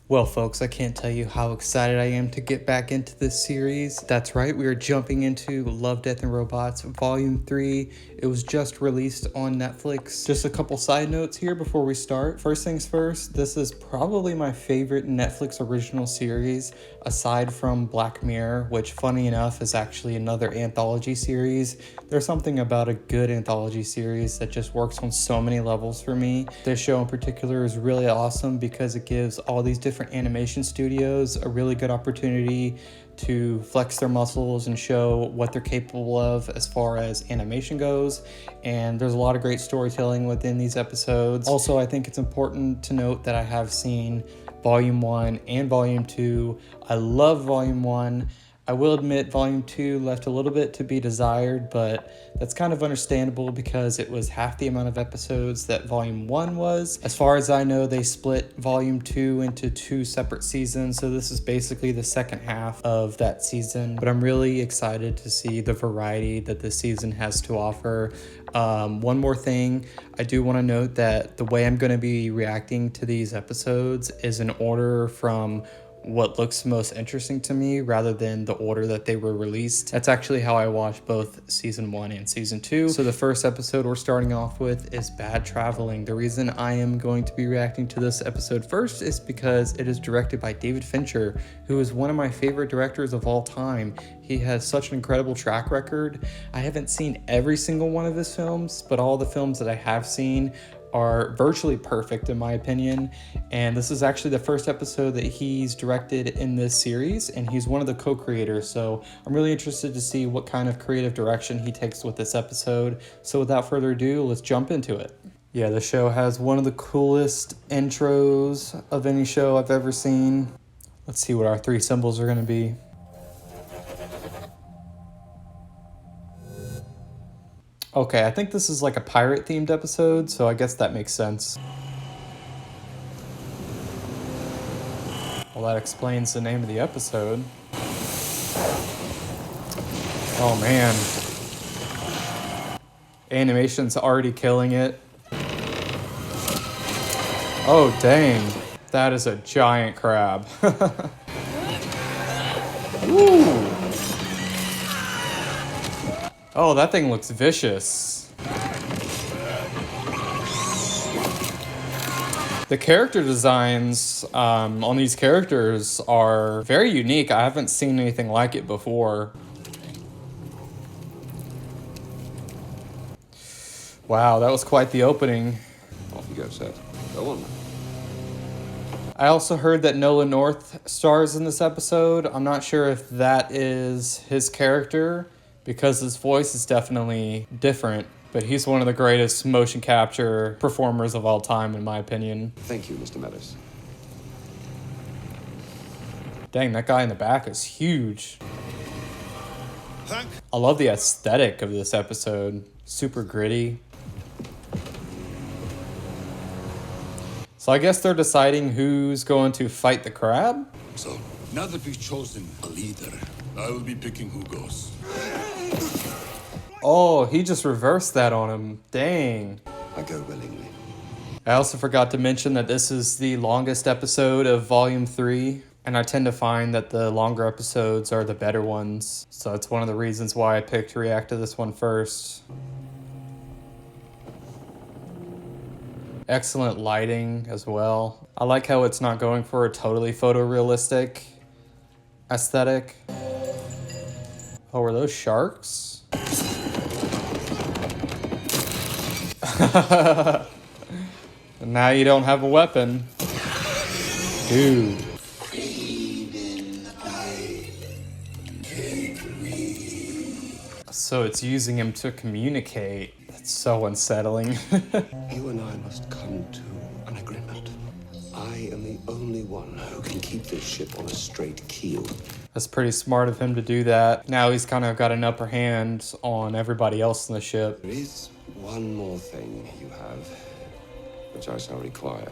Well, folks, I can't tell you how excited I am to get back into this series. That's right, we are jumping into Love, Death, and Robots Volume 3. It was just released on Netflix. Just a couple side notes here before we start. First things first, this is probably my favorite Netflix original series, aside from Black Mirror, which, funny enough, is actually another anthology series. There's something about a good anthology series that just works on so many levels for me. This show in particular is really awesome because it gives all these different animation studios a really good opportunity to flex their muscles and show what they're capable of as far as animation goes. And there's a lot of great storytelling within these episodes. Also, I think it's important to note that I have seen Volume 1 and Volume 2. I love Volume 1. I will admit Volume 2 left a little bit to be desired, but that's kind of understandable because it was half the amount of episodes that Volume 1 was. As far as I know, they split Volume 2 into 2 separate seasons, so this is basically the second half of that season. But I'm really excited to see the variety that this season has to offer. One more thing, I do want to note that the way I'm going to be reacting to these episodes is in order from what looks most interesting to me rather than the order that they were released. That's actually how I watched both season 1 and season 2. So the first episode we're starting off with is Bad Traveling. The reason I am going to be reacting to this episode first is because it is directed by David Fincher, who is one of my favorite directors of all time. He has such an incredible track record. I haven't seen every single one of his films, but all the films that I have seen are virtually perfect in my opinion, and this is actually the first episode that he's directed in this series, and he's one of the co-creators, so I'm really interested to see what kind of creative direction he takes with this episode. So without further ado, let's jump into it. Yeah, the show has one of the coolest intros of any show I've ever seen. Let's see what our 3 symbols are going to be. Okay, I think this is like a pirate-themed episode, so I guess that makes sense. Well, that explains the name of the episode. Oh, man. Animation's already killing it. Oh, dang. That is a giant crab. Ooh. Oh, that thing looks vicious. The character designs on these characters are very unique. I haven't seen anything like it before. Wow, that was quite the opening. Off you go, Seth. Go on. I also heard that Nolan North stars in this episode. I'm not sure if that is his character, because his voice is definitely different, but he's one of the greatest motion capture performers of all time, in my opinion. Thank you, Mr. Meadows. Dang, that guy in the back is huge. I love the aesthetic of this episode. Super gritty. So I guess they're deciding who's going to fight the crab? So, now that we've chosen a leader, I will be picking who goes. Oh, he just reversed that on him. Dang. I go willingly. I also forgot to mention that this is the longest episode of Volume 3, and I tend to find that the longer episodes are the better ones. So it's one of the reasons why I picked to react to this one first. Excellent lighting as well. I like how it's not going for a totally photorealistic aesthetic. Oh, were those sharks? Now you don't have a weapon. Dude. So it's using him to communicate. That's so unsettling. You and I must come to an agreement. I am the only one who can keep this ship on a straight keel. That's pretty smart of him to do that. Now he's kind of got an upper hand on everybody else in the ship. There is one more thing you have, which I shall require.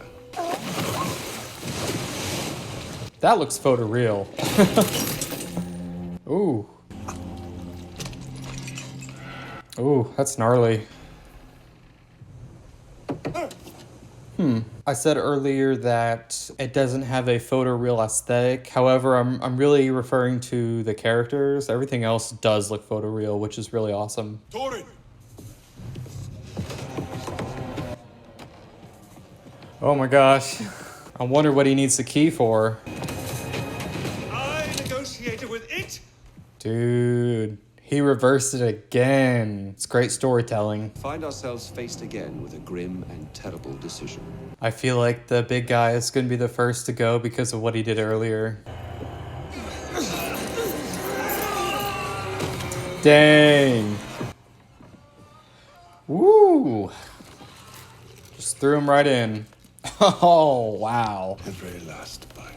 That looks photoreal. Ooh. Ooh, that's gnarly. I said earlier that it doesn't have a photoreal aesthetic. However, I'm really referring to the characters. Everything else does look photoreal, which is really awesome. Torin! Oh my gosh. I wonder what he needs the key for. I negotiated with it. Dude, he reversed it again. It's great storytelling. Find ourselves faced again with a grim and terrible decision. I feel like the big guy is going to be the first to go because of what he did earlier. Dang. Woo. Just threw him right in. Oh, wow. The very last bite.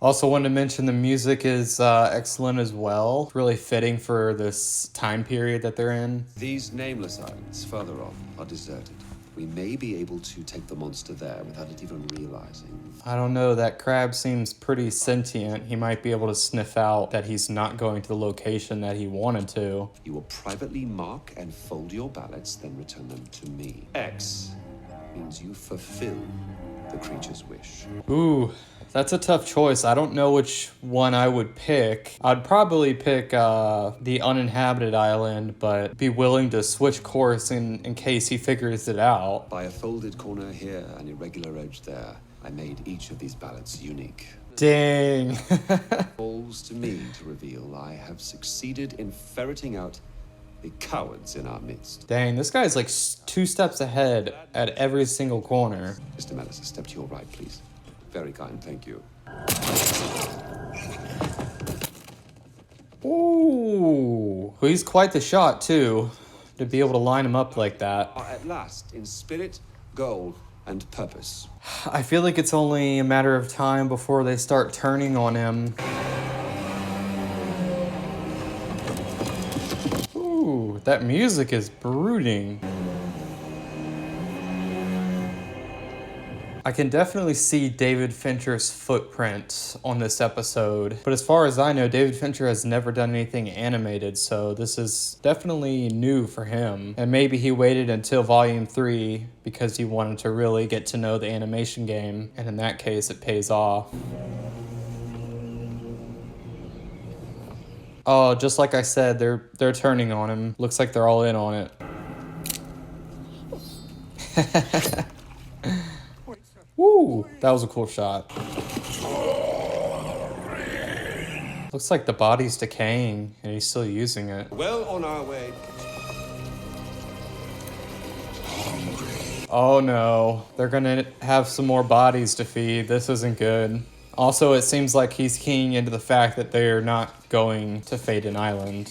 Also wanted to mention the music is excellent as well. Really fitting for this time period that they're in. These nameless islands further off are deserted. We may be able to take the monster there without it even realizing. I don't know, that crab seems pretty sentient. He might be able to sniff out that he's not going to the location that he wanted to. You will privately mark and fold your ballots, then return them to me. X means you fulfill the creature's wish. Ooh, that's a tough choice. I don't know which one I would pick. I'd probably pick the uninhabited island, but be willing to switch course in case he figures it out. By a folded corner here and irregular edge there, I made each of these ballots unique. Dang. Falls to me to reveal I have succeeded in ferreting out the cowards in our midst. Dang, this guy's like 2 steps ahead at every single corner. Mr. Mellis, a step to your right, please. Very kind, thank you. Ooh, he's quite the shot too, to be able to line him up like that. At last, in spirit, goal, and purpose. I feel like it's only a matter of time before they start turning on him. Ooh, that music is brooding. I can definitely see David Fincher's footprint on this episode, but as far as I know, David Fincher has never done anything animated, so this is definitely new for him. And maybe he waited until Volume 3 because he wanted to really get to know the animation game, and in that case, it pays off. Oh, just like I said, they're turning on him. Looks like they're all in on it. Woo, that was a cool shot. Looks like the body's decaying and he's still using it. Well on our way. Oh no, they're gonna have some more bodies to feed. This isn't good. Also, it seems like he's keying into the fact that they're not going to Faden Island.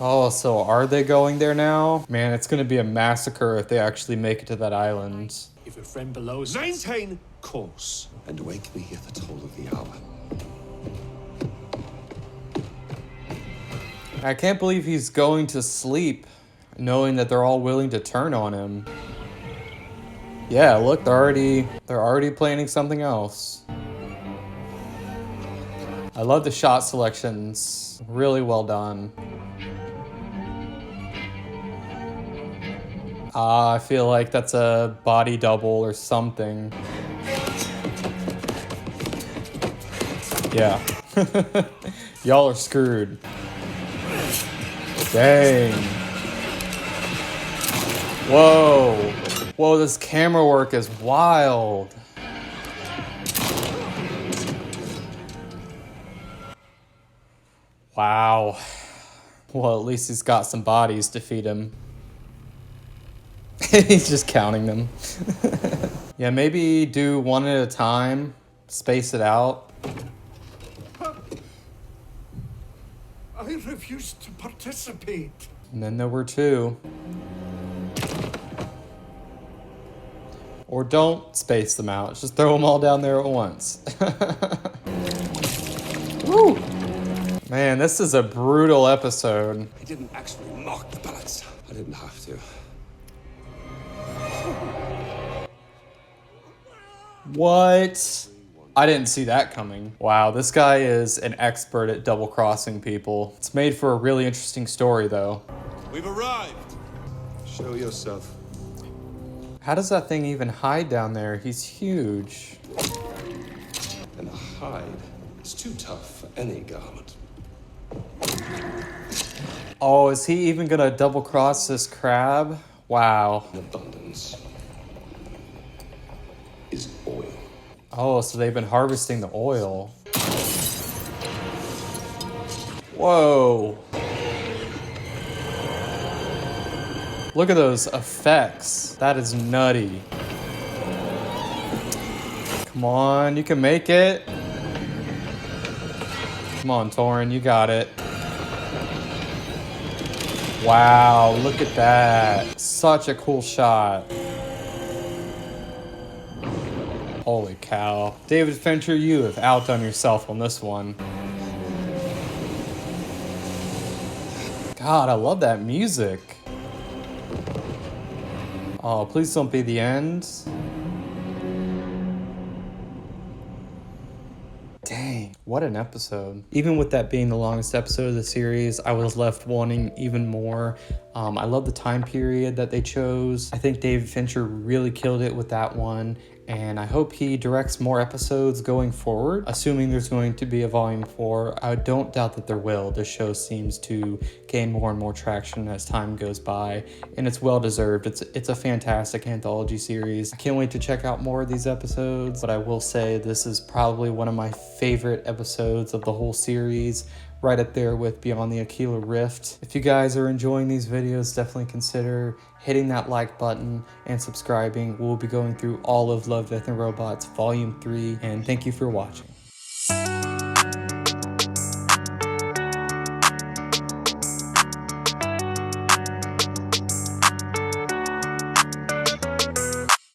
Oh, so are they going there now? Man, it's gonna be a massacre if they actually make it to that island. If a friend below us... Maintain course and wake me at the toll of the hour. I can't believe he's going to sleep knowing that they're all willing to turn on him. Yeah, look, they're already planning something else. I love the shot selections. Really well done. I feel like that's a body double or something. Yeah. Y'all are screwed. Dang. Whoa. Whoa, this camera work is wild. Wow. Well, at least he's got some bodies to feed him. He's just counting them. Yeah, maybe do one at a time, space it out. I refuse to participate. And then there were 2. Or don't space them out, just throw them all down there at once. Woo! Man, this is a brutal episode. I didn't actually mark the ballots. I didn't have to. What? I didn't see that coming. Wow, this guy is an expert at double-crossing people. It's made for a really interesting story, though. We've arrived. Show yourself. How does that thing even hide down there? He's huge. And a hide is too tough for any garment. Oh, is he even gonna double-cross this crab? Wow. In abundance is oil. Oh, so they've been harvesting the oil. Whoa. Look at those effects. That is nutty. Come on, you can make it. Come on, Torin, you got it. Wow, look at that. Such a cool shot. Holy cow. David Fincher, you have outdone yourself on this one. God, I love that music. Oh, please don't be the end. Dang, what an episode. Even with that being the longest episode of the series, I was left wanting even more. I love the time period that they chose. I think David Fincher really killed it with that one, and I hope he directs more episodes going forward, assuming there's going to be a volume 4. I don't doubt that there will. The show seems to gain more and more traction as time goes by, and it's well deserved. It's a fantastic anthology series. I can't wait to check out more of these episodes, but I will say this is probably one of my favorite episodes of the whole series, right up there with Beyond the Aquila Rift. If you guys are enjoying these videos, definitely consider hitting that like button and subscribing. We'll be going through all of Love, Death, and Robots Volume 3, and thank you for watching.